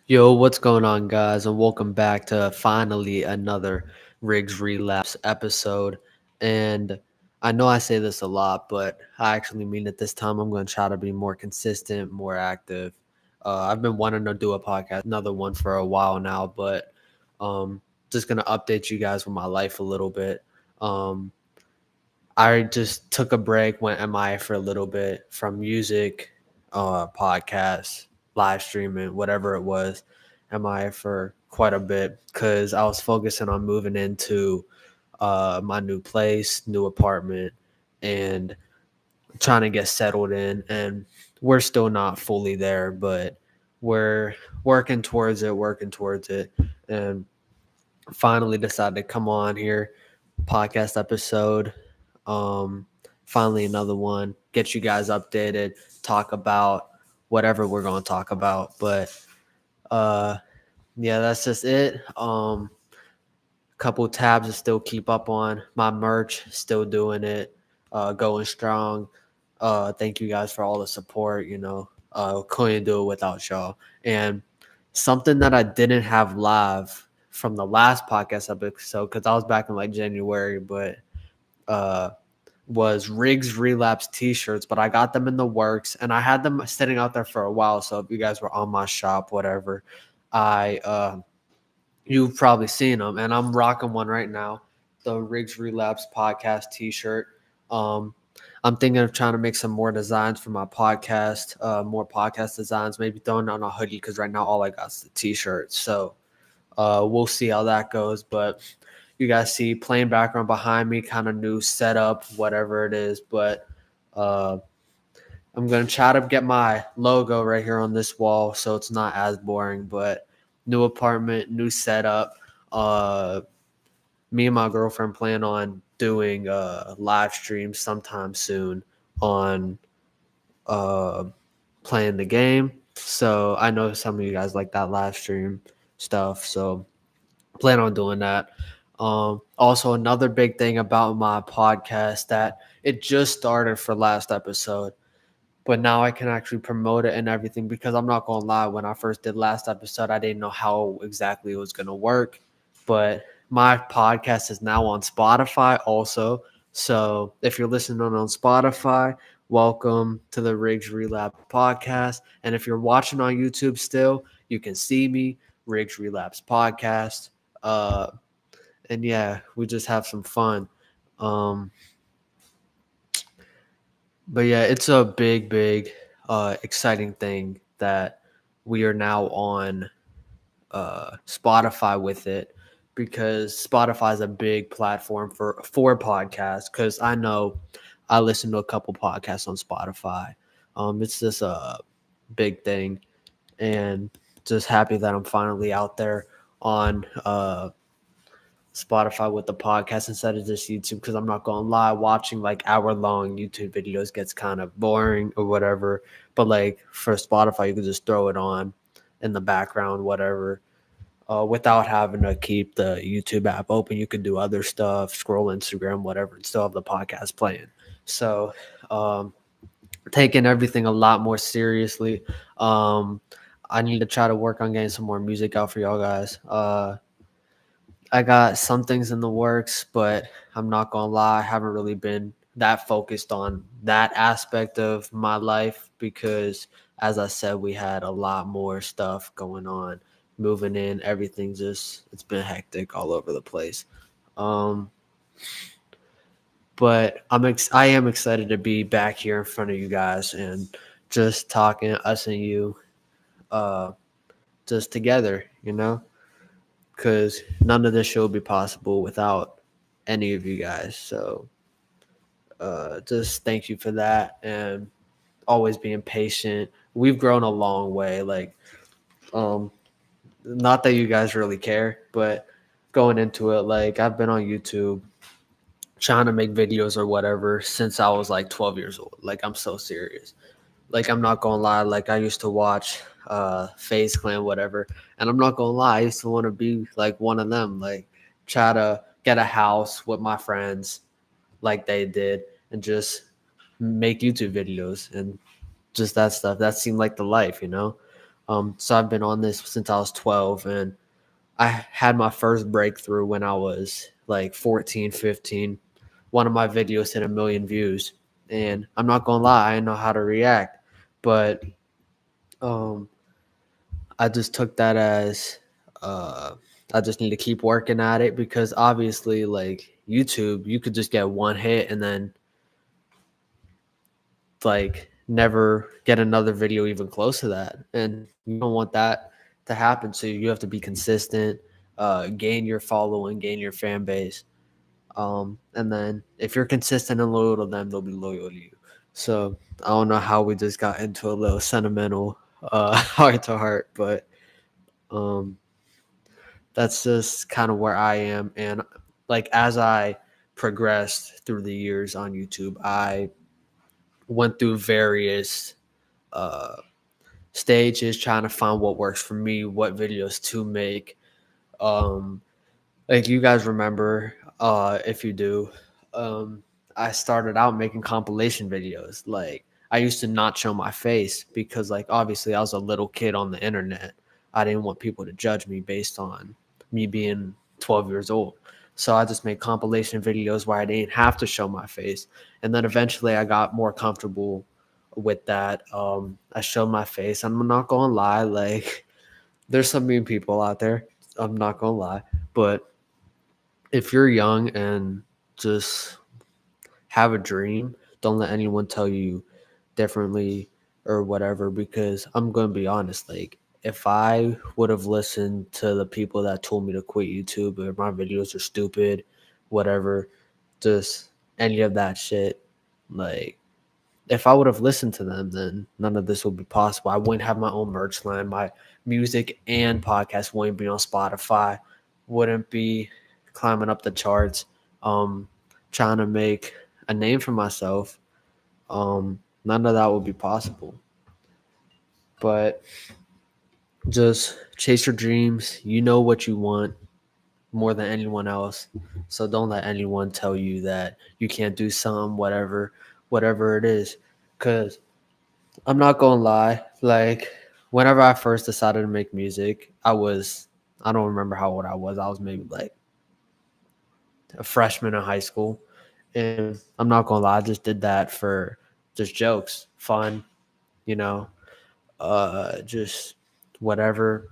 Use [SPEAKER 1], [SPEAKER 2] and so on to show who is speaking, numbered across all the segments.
[SPEAKER 1] Yo, what's going on, guys? And welcome back to finally another Relapse episode. And I know I say this a lot, but I actually mean it this time. I'm going to try to be more consistent, more active. I've been wanting to do a podcast, another one for a while now, but just going to update you guys with my life a little bit. Um, I just took a break, went MIA for a little bit from music, podcasts, live streaming, whatever it was. MIA for quite a bit because I was focusing on moving into my new place, new apartment, and trying to get settled in. And we're still not fully there, but we're working towards it. And finally decided to come on here, podcast episode. Um, Finally another one. Get you guys updated. Talk about whatever we're going to talk about. But uh, yeah, that's just it. Couple tabs to still keep up on. My merch, still doing it. Going strong. Thank you guys for all the support. Couldn't do it without y'all. And something that I didn't have live from the last podcast episode, because I was back in like January, but uh, was Riggs Relapse t-shirts, but I got them in the works and I had them sitting out there for a while. So if you guys were on my shop, whatever, I you've probably seen them, and I'm rocking one right now, the Riggs Relapse podcast t-shirt. Um, I'm thinking of trying to make some more designs for my podcast, more podcast designs, maybe throwing on a hoodie because right now all I got is the t-shirt. So we'll see how that goes. But you guys see plain background behind me, kind of new setup, whatever it is. But uh, I'm going to try to get my logo right here on this wall so it's not as boring. But new apartment, new setup. Uh, Me and my girlfriend plan on doing live streams sometime soon on uh, playing the game. So I know some of you guys like that live stream stuff. So plan on doing that. Also, another big thing about my podcast that it just started for last episode, but now I can actually promote it and everything because I'm not going to lie. When I first did last episode, I didn't know how exactly it was going to work, but my podcast is now on Spotify also. So if you're listening on Spotify, welcome to the Riggs Relapse podcast. And if you're watching on YouTube still, you can see me, Riggs Relapse podcast. Uh, and yeah, we just have some fun. Um, but yeah, it's a big, exciting thing that we are now on Spotify with it because Spotify is a big platform for podcasts. Because I know I listen to a couple podcasts on Spotify. It's just a big thing, and just happy that I'm finally out there on Spotify with the podcast instead of just YouTube, because I'm not gonna lie, watching like hour-long YouTube videos gets kind of boring or whatever. But like for Spotify, you can just throw it on in the background, whatever, without having to keep the YouTube app open. You can do other stuff, scroll Instagram, whatever, and still have the podcast playing. So taking everything a lot more seriously. Um, I need to try to work on getting some more music out for y'all guys. I got some things in the works, but I'm not gonna lie, I haven't really been that focused on that aspect of my life because, as I said, we had a lot more stuff going on, moving in, everything just it's been hectic all over the place. Um, but I am excited to be back here in front of you guys and just talking us and you, uh, just together, because none of this show would be possible without any of you guys. So just thank you for that and always being patient. We've grown a long way. Like, um, not that you guys really care, but going into it, like I've been on YouTube trying to make videos or whatever since I was like 12 years old. Like I'm so serious. Like I'm not gonna lie, like I used to watch FaZe Clan, whatever, and I'm not gonna lie, I used to want to be like one of them, like try to get a house with my friends like they did and just make YouTube videos and just that stuff. That seemed like the life. So I've been on this since I was 12, and I had my first breakthrough when I was like 14, 15. One of my videos hit 1 million views, and I'm not gonna lie, I didn't know how to react, but um, I just took that as uh, I just need to keep working at it, because obviously, like YouTube, you could just get one hit and then like never get another video even close to that, and you don't want that to happen. So you have to be consistent, gain your following, gain your fan base, and then if you're consistent and loyal to them, they'll be loyal to you. So I don't know how we just got into a little sentimental heart to heart, but um, that's just kind of where I am. And like as I progressed through the years on YouTube, I went through various uh, stages trying to find what works for me, what videos to make. Um, like you guys remember, if you do, I started out making compilation videos. Like I used to not show my face because, like, obviously I was a little kid on the internet. I didn't want people to judge me based on me being 12 years old. So I just made compilation videos where I didn't have to show my face. And then eventually I got more comfortable with that. I showed my face. I'm not gonna lie, like there's some mean people out there. I'm not gonna lie, but if you're young and just have a dream, don't let anyone tell you differently or whatever. Because I'm going to be honest, like if I would have listened to the people that told me to quit YouTube or my videos are stupid, whatever, just any of that shit, like if I would have listened to them, then none of this would be possible. I wouldn't have my own merch line. My music and podcast wouldn't be on Spotify, wouldn't be climbing up the charts, um, trying to make a name for myself. None of that would be possible. But just chase your dreams. You know what you want more than anyone else. So don't let anyone tell you that you can't do something, whatever it is. Because I'm not gonna lie. Like, whenever I first decided to make music, I don't remember how old I was. I was maybe like a freshman in high school. And I'm not gonna lie, I just did that for just jokes, fun, you know, just whatever.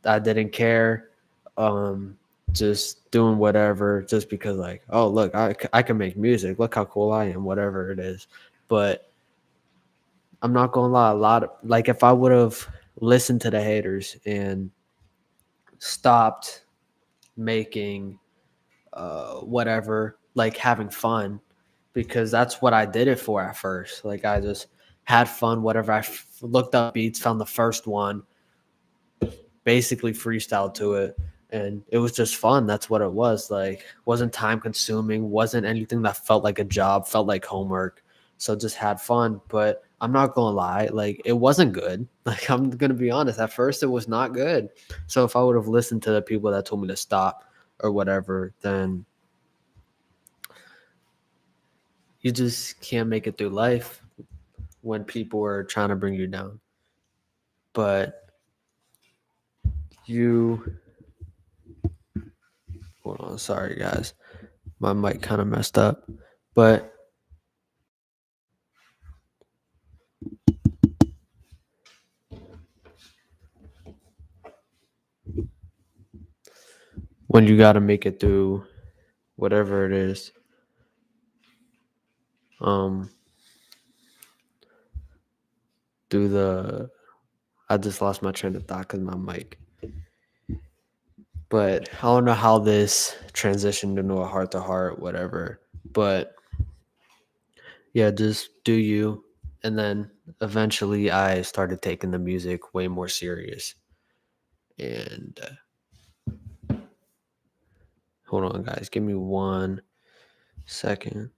[SPEAKER 1] I didn't care. Um, just doing whatever just because, like, oh, look, I can make music. Look how cool I am, whatever it is. But I'm not gonna lie, a lot of like if I would have listened to the haters and stopped making whatever, like having fun, because that's what I did it for at first. Like I just had fun, whatever. Looked up beats, found the first one, basically freestyled to it, and it was just fun. That's what it was. Like wasn't time consuming, wasn't anything that felt like a job, felt like homework. So just had fun. But I'm not gonna lie, like it wasn't good. Like I'm gonna be honest, at first it was not good. So if I would have listened to the people that told me to stop or whatever, then you just can't make it through life when people are trying to bring you down. But you hold on, sorry guys, my mic kind of messed up. But when you got to make it through whatever it is, um through the I just lost my train of thought because my mic. But I don't know how this transitioned into a heart to heart, whatever. But yeah, just do you. And then eventually I started taking the music way more serious. And hold on, guys. Give me 1 second.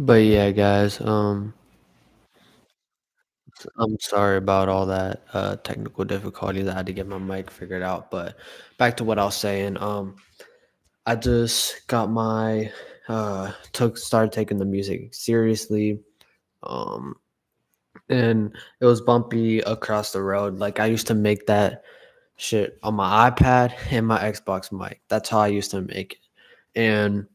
[SPEAKER 1] But yeah, guys, I'm sorry about all that technical difficulties. I had to get my mic figured out. But back to what I was saying. I just got my started taking the music seriously. Um, and it was bumpy across the road. Like I used to make that shit on my iPad and my Xbox mic. That's how I used to make it. And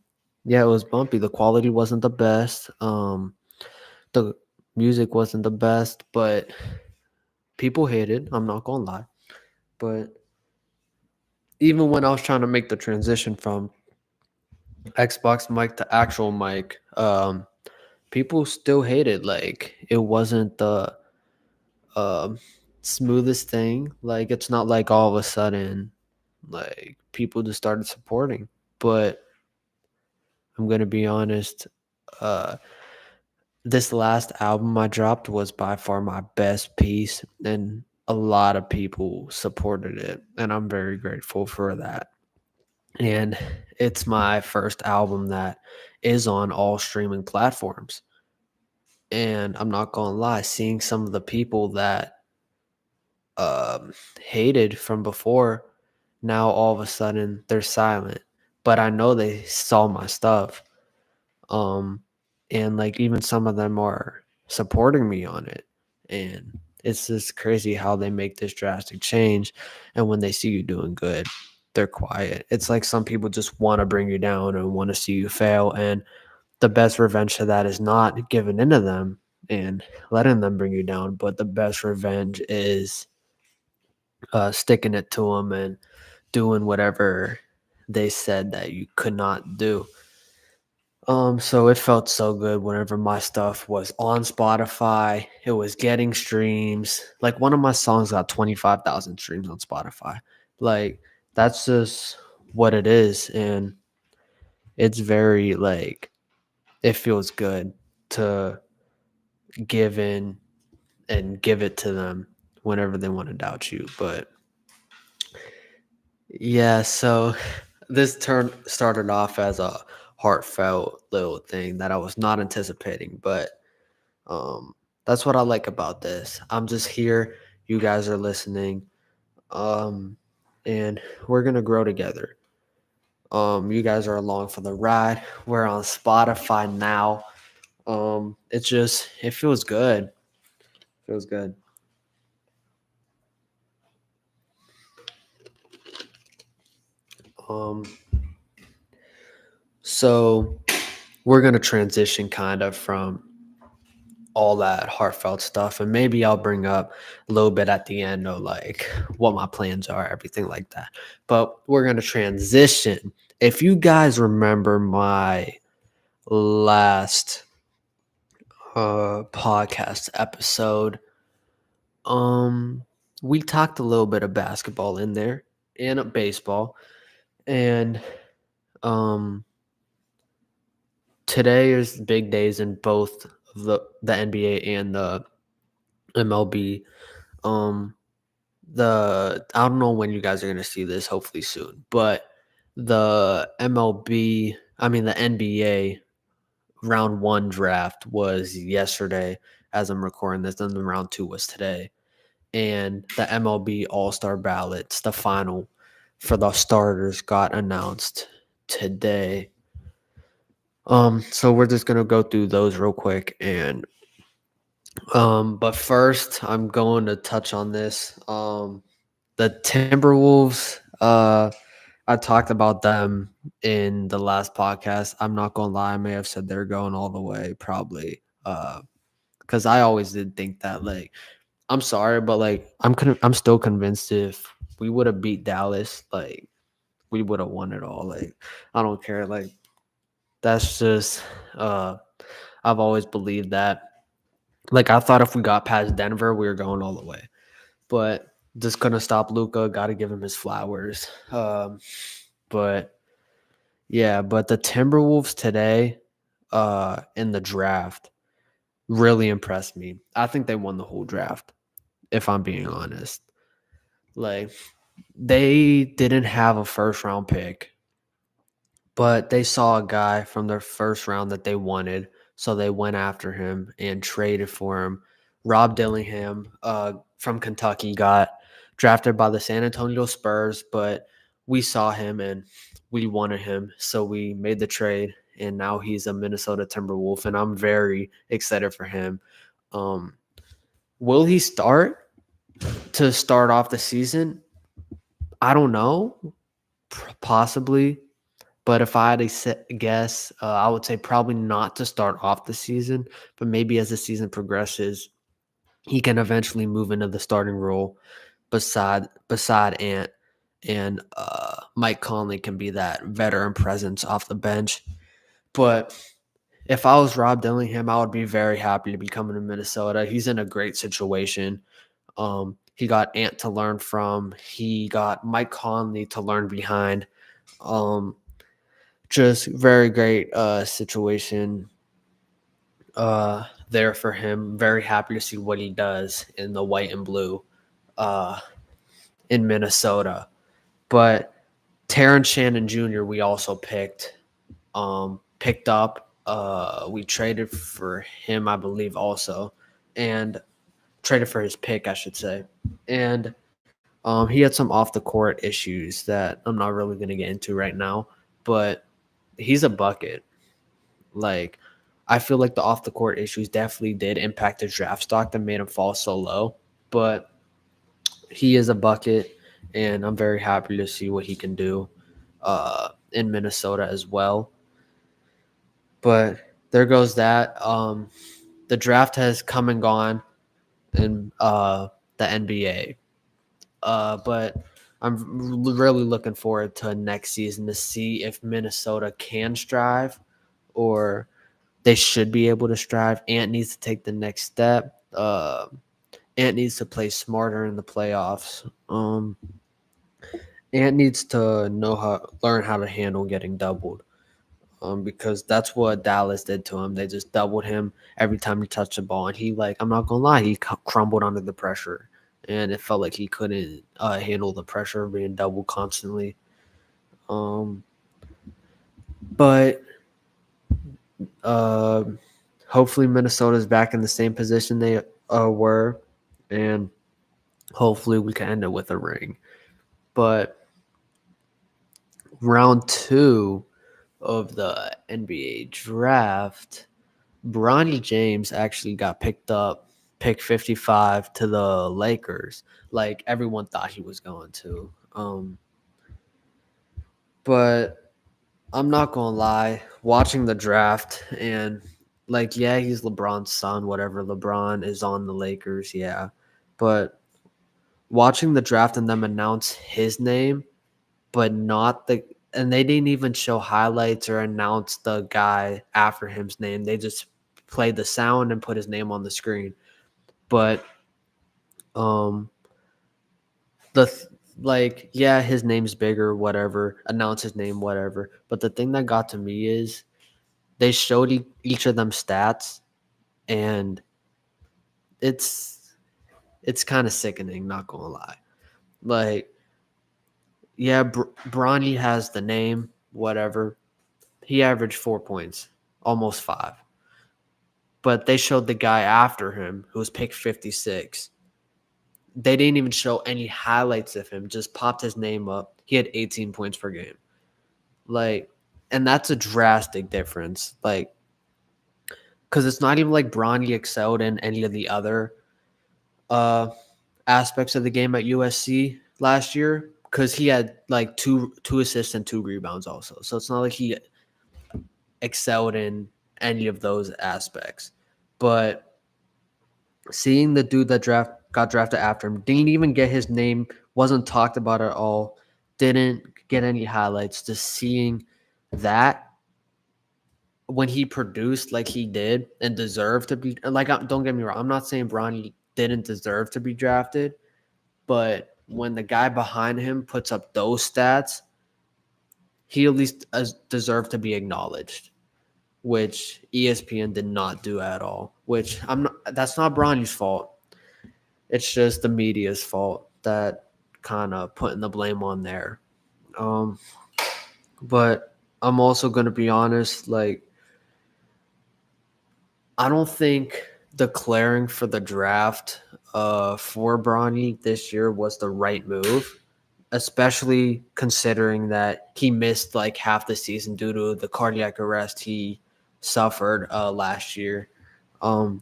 [SPEAKER 1] yeah, it was bumpy. The quality wasn't the best. The music wasn't the best, but people hated. I'm not gonna lie. But even when I was trying to make the transition from Xbox mic to actual mic, people still hated. Like it wasn't the um, smoothest thing. Like it's not like all of a sudden, like people just started supporting. But I'm gonna be honest. Uh, this last album I dropped was by far my best piece, and a lot of people supported it, and I'm very grateful for that. And it's my first album that is on all streaming platforms. And I'm not gonna lie, seeing some of the people that hated from before, now all of a sudden they're silent. But I know they saw my stuff. Um, and like even some of them are supporting me on it. And it's just crazy how they make this drastic change. And when they see you doing good, they're quiet. It's like some people just want to bring you down and want to see you fail. And the best revenge to that is not giving into them and letting them bring you down, but the best revenge is sticking it to them and doing whatever they said that you could not do. So it felt so good whenever my stuff was on Spotify. It was getting streams. Like one of my songs got 25,000 streams on Spotify. Like that's just what it is, and it's very like it feels good to give in and give it to them whenever they want to doubt you. But yeah, so this turn started off as a heartfelt little thing that I was not anticipating, but um that's what I like about this. I'm just here, you guys are listening, um and we're going to grow together. You guys are along for the ride. We're on Spotify now. It feels good. Feels good. Um so we're going to transition kind of from all that heartfelt stuff, and maybe I'll bring up a little bit at the end of like what my plans are, everything like that. But we're going to transition. If you guys remember my last podcast episode, um we talked a little bit of basketball in there and baseball, and um today is big days in both the NBA and the MLB. Um, I don't know when you guys are gonna see this. Hopefully soon, but the MLB, I mean the NBA round one draft was yesterday as I'm recording this, and the round two was today, and the MLB All Star ballots, the final for the starters, got announced today. So we're just gonna go through those real quick, and but first I'm going to touch on this. The Timberwolves, I talked about them in the last podcast. I'm not gonna lie, I may have said they're going all the way, probably. Because I always did think that. Like, I'm sorry, but like, I'm still convinced if we would have beat Dallas, like, we would have won it all. Like, I don't care. Like, that's just, uh, I've always believed that. Like, I thought if we got past Denver, we were going all the way. But just couldn't stop Luca. Got to give him his flowers. But yeah, but the Timberwolves today, in the draft, really impressed me. I think they won the whole draft, if I'm being honest. Like they didn't have a first round pick, but they saw a guy from their first round that they wanted, so they went after him and traded for him. Rob Dillingham from Kentucky got drafted by the San Antonio Spurs, but we saw him and we wanted him, so we made the trade, and now he's a Minnesota Timberwolf, and I'm very excited for him. Will he start off the season? I don't know, possibly. But if I had to guess, I would say probably not to start off the season, but maybe as the season progresses, he can eventually move into the starting role beside Ant, and Mike Conley can be that veteran presence off the bench. But if I was Rob Dillingham, I would be very happy to be coming to Minnesota. He's in a great situation. He got Ant to learn from. He got Mike Conley to learn behind. Just very great situation there for him. Very happy to see what he does in the white and blue in Minnesota. But Terrence Shannon Jr. we also picked up. We traded for him, I believe, also, and traded for his pick, I should say. And he had some off the court issues that I'm not really going to get into right now, but he's a bucket. Like, I feel like the off the court issues definitely did impact his draft stock that made him fall so low, but he is a bucket, and I'm very happy to see what he can do in Minnesota as well. But there goes that. The draft has come and gone in the NBA. But I'm really looking forward to next season to see if Minnesota can strive, or they should be able to strive. Ant needs to take the next step. Ant needs to play smarter in the playoffs. Ant needs to learn how to handle getting doubled. Because that's what Dallas did to him. They just doubled him every time he touched the ball, and I'm not gonna lie, he crumbled under the pressure, and it felt like he couldn't handle the pressure of being doubled constantly. But hopefully Minnesota's back in the same position they were, and hopefully we can end it with a ring. But round 2 of the NBA draft, Bronny James actually got pick 55 to the Lakers, like everyone thought he was going to. But I'm not gonna lie, watching the draft and he's LeBron's son, whatever. LeBron is on the Lakers, yeah. But watching the draft and them announce his name, but and they didn't even show highlights or announce the guy after him's name. They just played the sound and put his name on the screen. But his name's bigger, whatever. Announce his name, whatever. But the thing that got to me is they showed each of them stats, and it's kind of sickening, not gonna lie. Bronny has the name, whatever. He averaged 4 points, almost 5. But they showed the guy after him who was picked 56. They didn't even show any highlights of him, just popped his name up. He had 18 points per game. And that's a drastic difference. Because it's not even like Bronny excelled in any of the other aspects of the game at USC last year, because he had two assists and 2 rebounds also. So it's not like he excelled in any of those aspects. But seeing the dude that got drafted after him, didn't even get his name, wasn't talked about at all, didn't get any highlights, just seeing that when he produced like he did and deserved to be, don't get me wrong, I'm not saying Bronny didn't deserve to be drafted, but when the guy behind him puts up those stats, he at least deserved to be acknowledged, which ESPN did not do at all. Which that's not Bronny's fault. It's just the media's fault that kind of putting the blame on there. But I'm also going to be honest, I don't think declaring for the draft for Bronny this year was the right move, especially considering that he missed like half the season due to the cardiac arrest he suffered last year. Um,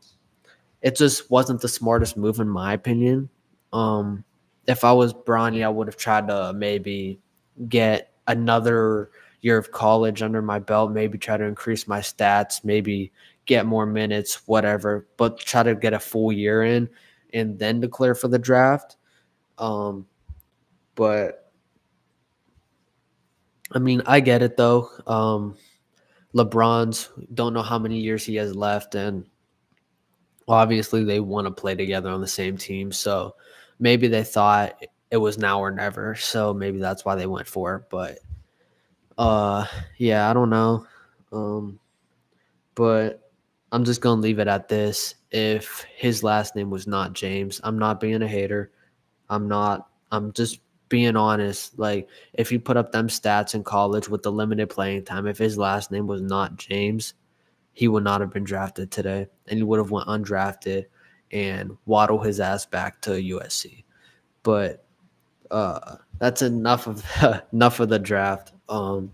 [SPEAKER 1] it just wasn't the smartest move in my opinion. Um, if I was Bronny, I would have tried to maybe get another year of college under my belt, maybe try to increase my stats, maybe get more minutes, whatever, but try to get a full year in and then declare for the draft. Um, but I mean, I get it though. LeBron's don't know how many years he has left, and obviously they want to play together on the same team. So maybe they thought it was now or never. So maybe that's why they went for it. But uh, yeah, I don't know. Um, but I'm just gonna leave it at this. If his last name was not James, I'm not being a hater. I'm not. I'm just being honest. Like if he put up them stats in college with the limited playing time, if his last name was not James, he would not have been drafted today, and he would have went undrafted and waddle his ass back to USC. But that's enough of enough of the draft. But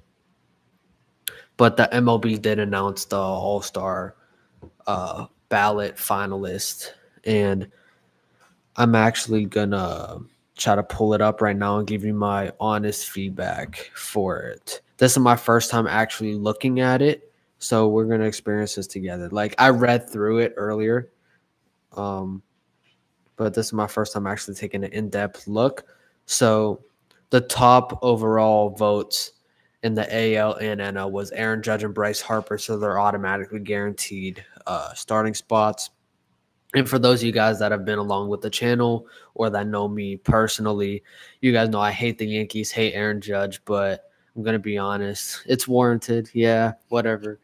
[SPEAKER 1] the MLB did announce the All Star ballot finalist, and I'm actually gonna try to pull it up right now and give you my honest feedback for it. This is my first time actually looking at it, so we're gonna experience this together. Like I read through it earlier, um, but this is my first time actually taking an in-depth look. So the top overall votes in the AL and NL was Aaron Judge and Bryce Harper, so they're automatically guaranteed starting spots. And for those of you guys that have been along with the channel or that know me personally, you guys know I hate the Yankees, hate Aaron Judge, but I'm going to be honest. It's warranted. Yeah, whatever.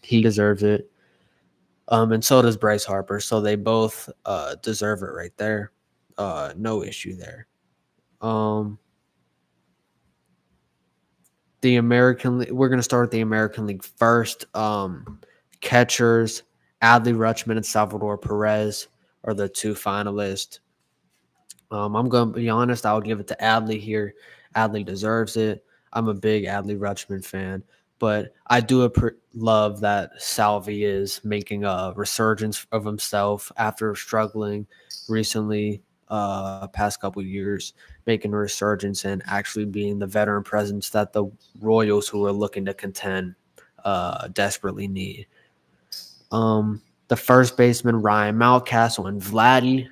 [SPEAKER 1] He deserves it. And so does Bryce Harper. So they both deserve it right there. No issue there. Um, the American League, we're going to start with the American League first. Catchers, Adley Rutschman and Salvador Perez are the two finalists. I'm going to be honest. I'll give it to Adley here. Adley deserves it. I'm a big Adley Rutschman fan, but I do love that Salvi is making a resurgence of himself after struggling recently, past couple of years, making a resurgence and actually being the veteran presence that the Royals, who are looking to contend, desperately need. The first baseman, Ryan Mountcastle and Vladdy.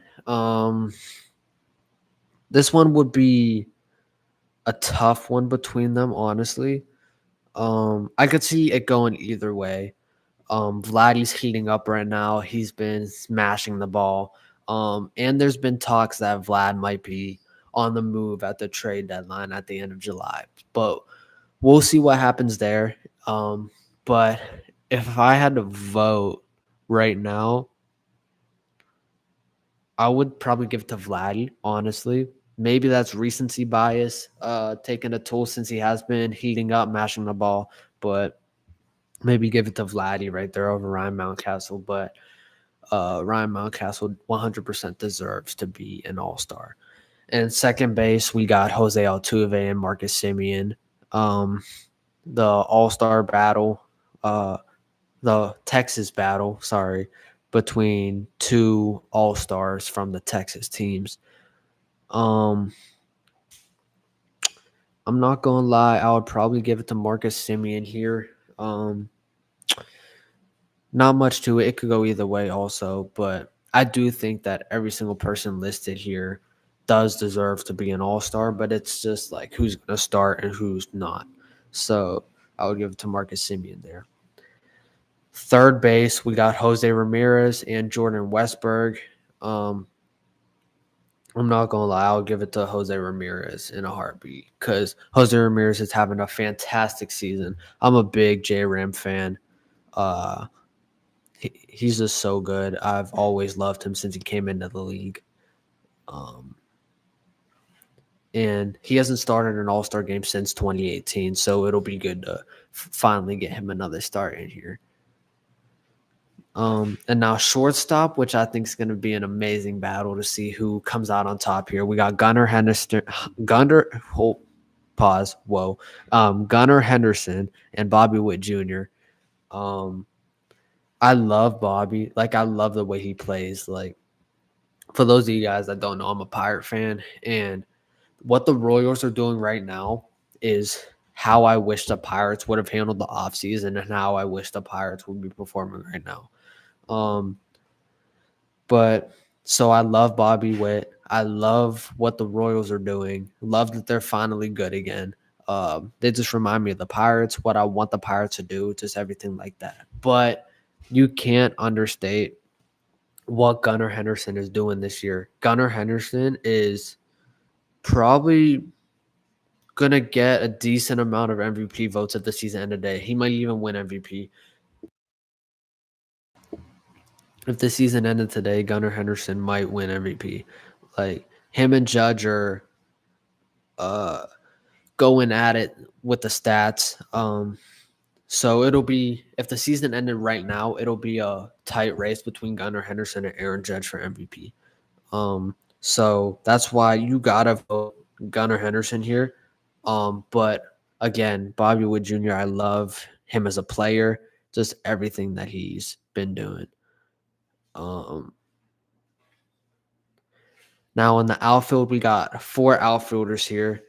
[SPEAKER 1] This one would be a tough one between them, honestly. I could see it going either way. Vladdy's heating up right now. He's been smashing the ball. And there's been talks that Vlad might be on the move at the trade deadline at the end of July. But we'll see what happens there. But if I had to vote right now, I would probably give it to Vladdy, honestly. Maybe that's recency bias, taking a toll since he has been heating up, mashing the ball, but maybe give it to Vladdy right there over Ryan Mountcastle. But Ryan Mountcastle 100% deserves to be an all-star. And second base, we got Jose Altuve and Marcus Semien. The all-star battle, the Texas battle, sorry, between two all-stars from the Texas teams. I'm not gonna lie, I would probably give it to Marcus Semien here. Not much to it. It could go either way also, but I do think that every single person listed here does deserve to be an all-star, but it's just like who's gonna start and who's not. So I would give it to Marcus Semien there. Third base, we got Jose Ramirez and Jordan Westberg. Um, I'm not gonna lie, I'll give it to Jose Ramirez in a heartbeat because Jose Ramirez is having a fantastic season. I'm a big J Ram fan. Uh, he's just so good. I've always loved him since he came into the league. Um, and he hasn't started an All-Star game since 2018, so it'll be good to finally get him another start in here. And now shortstop, which I think is going to be an amazing battle to see who comes out on top here. We got Gunnar Henderson, Gunnar Henderson and Bobby Witt Jr. Um, I love Bobby. Like, I love the way he plays. Like, for those of you guys that don't know, I'm a Pirate fan, and what the Royals are doing right now is how I wish the Pirates would have handled the offseason and how I wish the Pirates would be performing right now. But so I love Bobby Witt. I love what the Royals are doing. Love that they're finally good again. They just remind me of the Pirates, what I want the Pirates to do, just everything like that. But you can't understate what Gunnar Henderson is doing this year. Gunnar Henderson is probably going to get a decent amount of MVP votes at the season end of day. He might even win MVP. If the season ended today, Gunnar Henderson might win MVP. Like, him and Judge are going at it with the stats. So it'll be, if the season ended right now, it'll be a tight race between Gunnar Henderson and Aaron Judge for MVP. So that's why you gotta vote Gunnar Henderson here. But again, Bobby Wood Jr., I love him as a player, just everything that he's been doing. Now in the outfield, we got 4 outfielders here.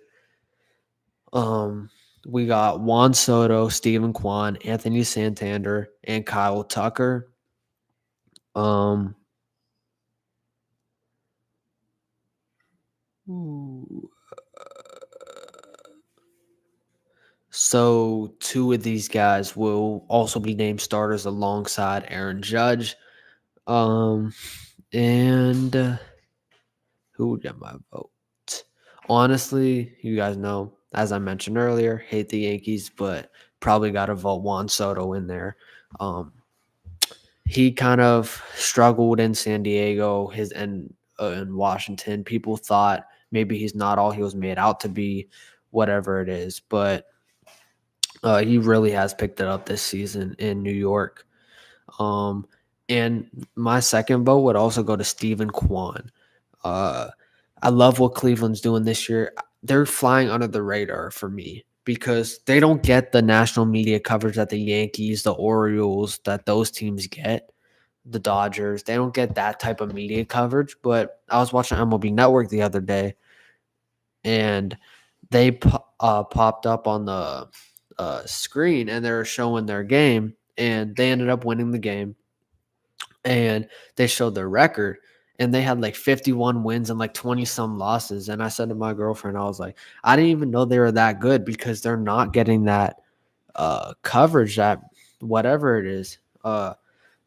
[SPEAKER 1] We got Juan Soto, Steven Kwan, Anthony Santander, and Kyle Tucker. So 2 of these guys will also be named starters alongside Aaron Judge. And who would get my vote? Honestly, you guys know, as I mentioned earlier, hate the Yankees, but probably got to vote Juan Soto in there. He kind of struggled in San Diego, in Washington. People thought maybe he's not all he was made out to be, whatever it is. But he really has picked it up this season in New York. And my second vote would also go to Steven Kwan. I love what Cleveland's doing this year. They're flying under the radar for me because they don't get the national media coverage that the Yankees, the Orioles, that those teams get, the Dodgers. They don't get that type of media coverage. But I was watching MLB Network the other day, and they popped up on the screen, and they were showing their game, and they ended up winning the game. And they showed their record, and they had like 51 wins and like 20 some losses. And I said to my girlfriend, I was like, I didn't even know they were that good because they're not getting that coverage, that whatever it is, they're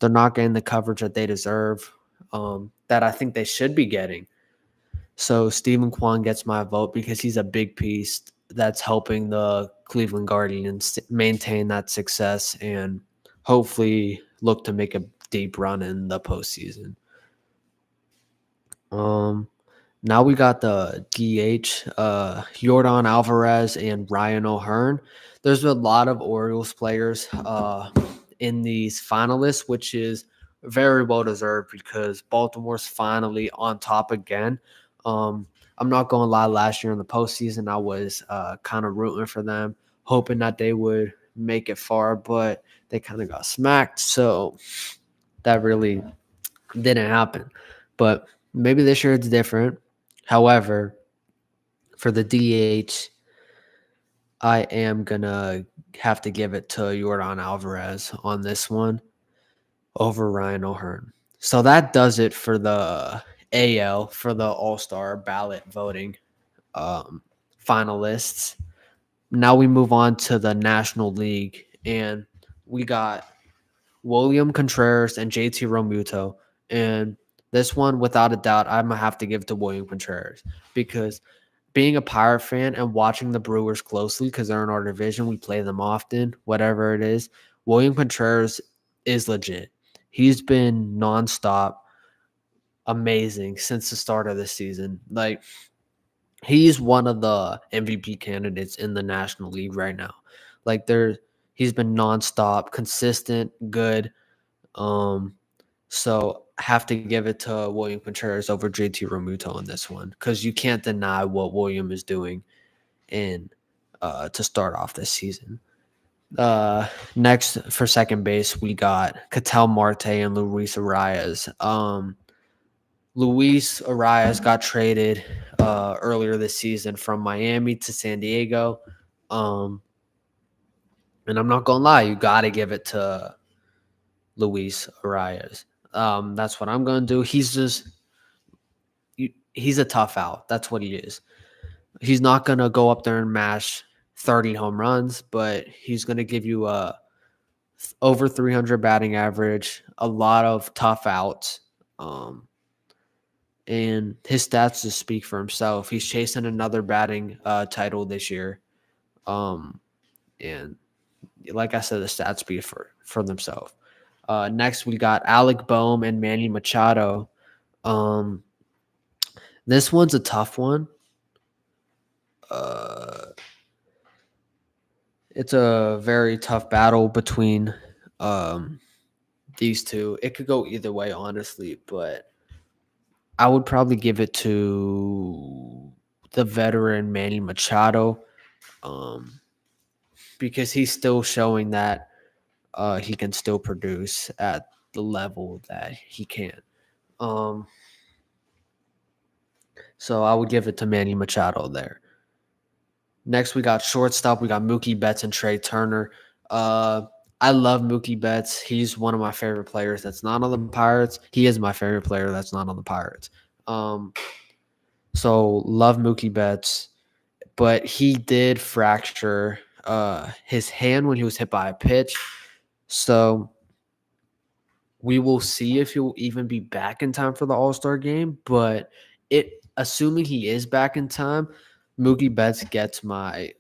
[SPEAKER 1] not getting the coverage that they deserve, that I think they should be getting. So Steven Kwan gets my vote because he's a big piece that's helping the Cleveland Guardians maintain that success and hopefully look to make a deep run in the postseason. Now we got the DH, Yordan Alvarez and Ryan O'Hearn. There's a lot of Orioles players in these finalists, which is very well deserved because Baltimore's finally on top again. I'm not going to lie, last year in the postseason, I was kind of rooting for them, hoping that they would make it far, but they kind of got smacked. So that really didn't happen. But maybe this year it's different. However, for the DH, I am going to have to give it to Yordan Alvarez on this one over Ryan O'Hearn. So that does it for the AL, for the All-Star ballot voting finalists. Now we move on to the National League, and we got William Contreras and JT Realmuto. And this one, without a doubt, I'm going to have to give to William Contreras because being a Pirate fan and watching the Brewers closely because they're in our division, we play them often, whatever it is, William Contreras is legit. He's been nonstop amazing since the start of the season. Like, he's one of the MVP candidates in the National League right now. Like, he's been nonstop, consistent, good. So I have to give it to William Contreras over JT Realmuto in this one because you can't deny what William is doing in to start off this season. Next for second base, we got Ketel Marte and Luis Arias. Luis Arias got traded earlier this season from Miami to San Diego. And I'm not going to lie, you got to give it to Luis Arias. That's what I'm going to do. He's a tough out. That's what he is. He's not going to go up there and mash 30 home runs, but he's going to give you over 300 batting average, a lot of tough outs. And his stats just speak for himself. He's chasing another batting title this year. And like I said, the stats speak for themselves. Next, we got Alec Boehm and Manny Machado. This one's a tough one. It's a very tough battle between these two. It could go either way, honestly, but I would probably give it to the veteran Manny Machado because he's still showing that he can still produce at the level that he can. So I would give it to Manny Machado there. Next, we got shortstop. We got Mookie Betts and Trey Turner. I love Mookie Betts. He's one of my favorite players that's not on the Pirates. He is my favorite player that's not on the Pirates. So love Mookie Betts. But he did fracture his hand when he was hit by a pitch. So we will see if he'll even be back in time for the All-Star game. But assuming he is back in time, Mookie Betts gets my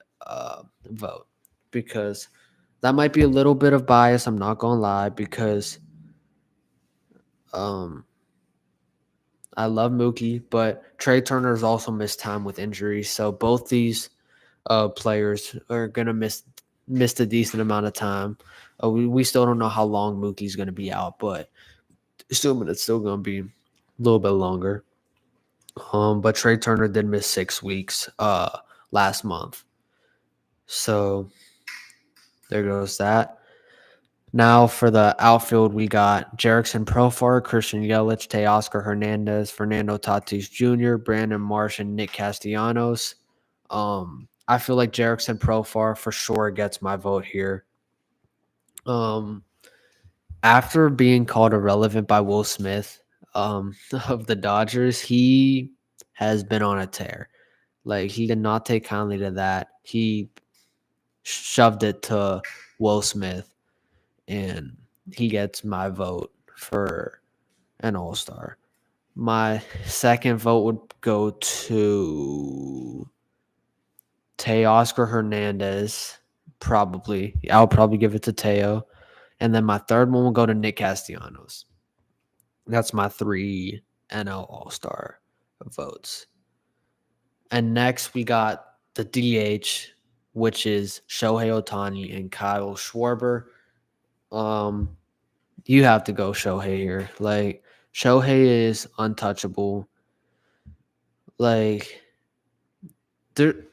[SPEAKER 1] vote because that might be a little bit of bias. I'm not going to lie because I love Mookie, but Trey Turner has also missed time with injuries. So both these players are going to miss a decent amount of time. We still don't know how long Mookie's going to be out, but assuming it's still going to be a little bit longer. But Trey Turner did miss 6 weeks last month. So there goes that. Now for the outfield, we got Jerickson Profar, Christian Yelich, Teoscar Hernandez, Fernando Tatis Jr., Brandon Marsh, and Nick Castellanos. I feel like Jerickson Profar for sure gets my vote here. After being called irrelevant by Will Smith of the Dodgers, he has been on a tear. Like, he did not take kindly to that. He shoved it to Will Smith, and he gets my vote for an All-Star. My second vote would go to Teoscar Hernandez, probably. I'll probably give it to Teo. And then my third one will go to Nick Castellanos. That's my 3 NL All-Star votes. And next we got the DH, which is Shohei Ohtani and Kyle Schwarber. You have to go Shohei here. Like, Shohei is untouchable. Like,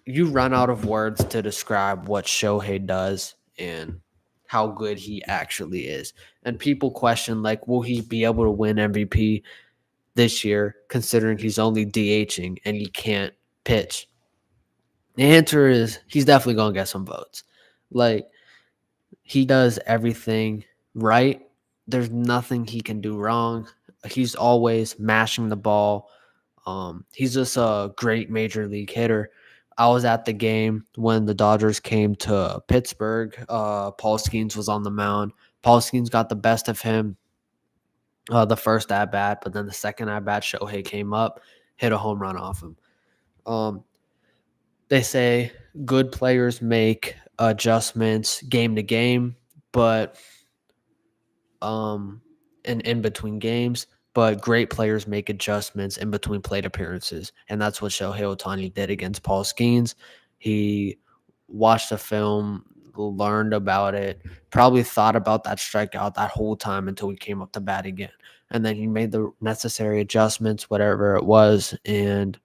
[SPEAKER 1] you run out of words to describe what Shohei does and how good he actually is. And people question, like, will he be able to win MVP this year, considering he's only DHing and he can't pitch? The answer is he's definitely going to get some votes. Like, he does everything right. There's nothing he can do wrong. He's always mashing the ball. He's just a great major league hitter. I was at the game when the Dodgers came to Pittsburgh. Paul Skeens was on the mound. Paul Skeens got the best of him the first at-bat, but then the second at-bat, Shohei came up, hit a home run off him. They say good players make adjustments game to game, but and in between games, but great players make adjustments in between plate appearances, and that's what Shohei Ohtani did against Paul Skeens. He watched the film learned about it, probably thought about that strikeout that whole time until he came up to bat again. And then he made the necessary adjustments, whatever it was, and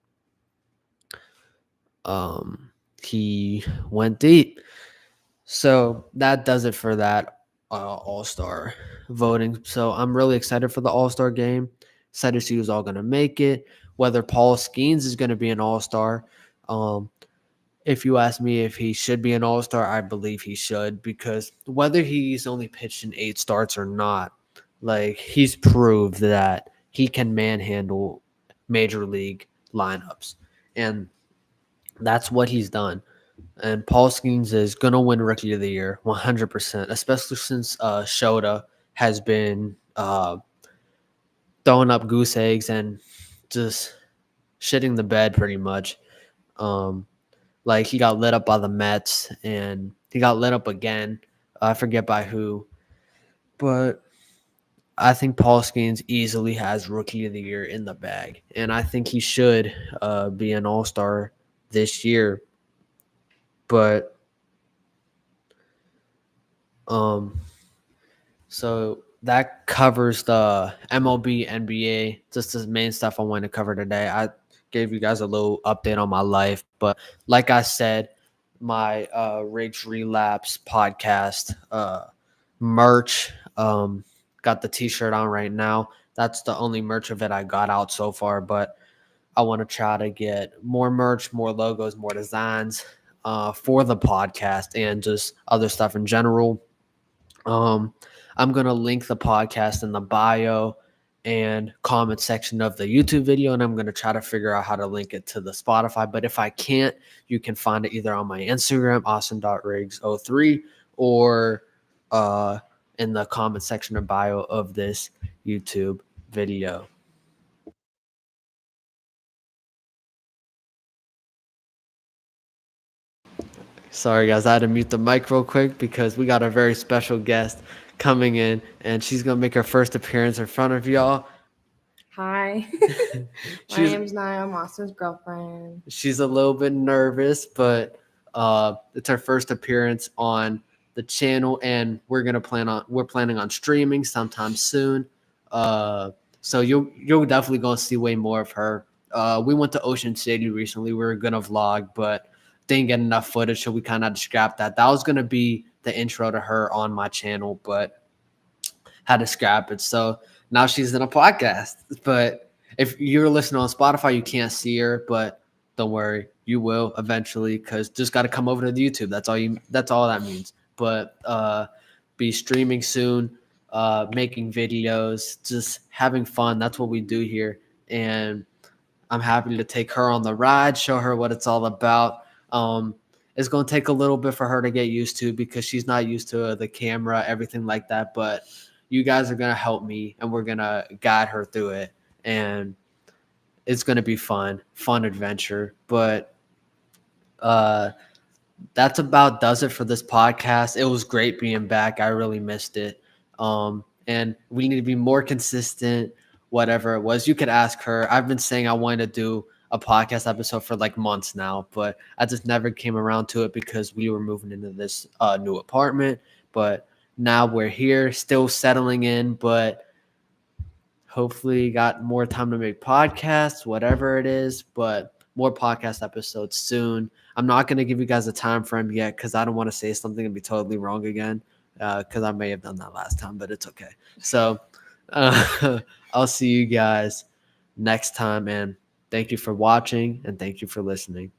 [SPEAKER 1] he went deep. So that does it for that All-Star voting. So I'm really excited for the All-Star game. Excited to see who's all going to make it. Whether Paul Skeens is going to be an All-Star. If you ask me if he should be an All-Star, I believe he should, because whether he's only pitched in 8 starts or not, like, he's proved that he can manhandle major league lineups. And that's what he's done. And Paul Skeens is going to win Rookie of the Year 100%, especially since Shota has been throwing up goose eggs and just shitting the bed pretty much. Like, he got lit up by the Mets, and he got lit up again. I forget by who. But I think Paul Skeens easily has Rookie of the Year in the bag. And I think he should be an All-Star this year. But so that covers the MLB, NBA, just the main stuff I wanted to cover today. I gave you guys a little update on my life, but like I said, my Riggs Relapse podcast merch, got the t-shirt on right now. That's the only merch of it I got out so far, but I want to try to get more merch, more logos, more designs for the podcast and just other stuff in general. I'm going to link the podcast in the bio and comment section of the YouTube video, and I'm going to try to figure out how to link it to the Spotify. But if I can't, you can find it either on my Instagram, austin.riggs03, or in the comment section or bio of this YouTube video. Sorry, guys, I had to mute the mic real quick because we got a very special guest coming in, and she's going to make her first appearance in front of y'all.
[SPEAKER 2] Hi. My name's Naya. I'm Austin's girlfriend.
[SPEAKER 1] She's a little bit nervous, but it's her first appearance on the channel, and we're planning on streaming sometime soon. So you're definitely going to see way more of her. We went to Ocean City recently. We were going to vlog, but didn't get enough footage, so we kind of scrapped that. That was going to be the intro to her on my channel, but had to scrap it. So now she's in a podcast. But if you're listening on Spotify, you can't see her, but don't worry, you will eventually, because just got to come over to the YouTube. That's all that means. But be streaming soon, making videos, just having fun. That's what we do here. And I'm happy to take her on the ride, show her what it's all about. It's going to take a little bit for her to get used to, because she's not used to the camera, everything like that. But you guys are going to help me, and we're going to guide her through it. And it's going to be fun adventure. But that's about does it for this podcast. It was great being back. I really missed it. And we need to be more consistent, whatever it was. You could ask her. I've been saying I wanted to do a podcast episode for like months now, but I just never came around to it because we were moving into this new apartment. But now we're here, still settling in, but hopefully got more time to make podcasts, whatever it is, but more podcast episodes soon. I'm not going to give you guys a time frame yet because I don't want to say something and be totally wrong again, because I may have done that last time, but it's okay. So I'll see you guys next time, and thank you for watching, and thank you for listening.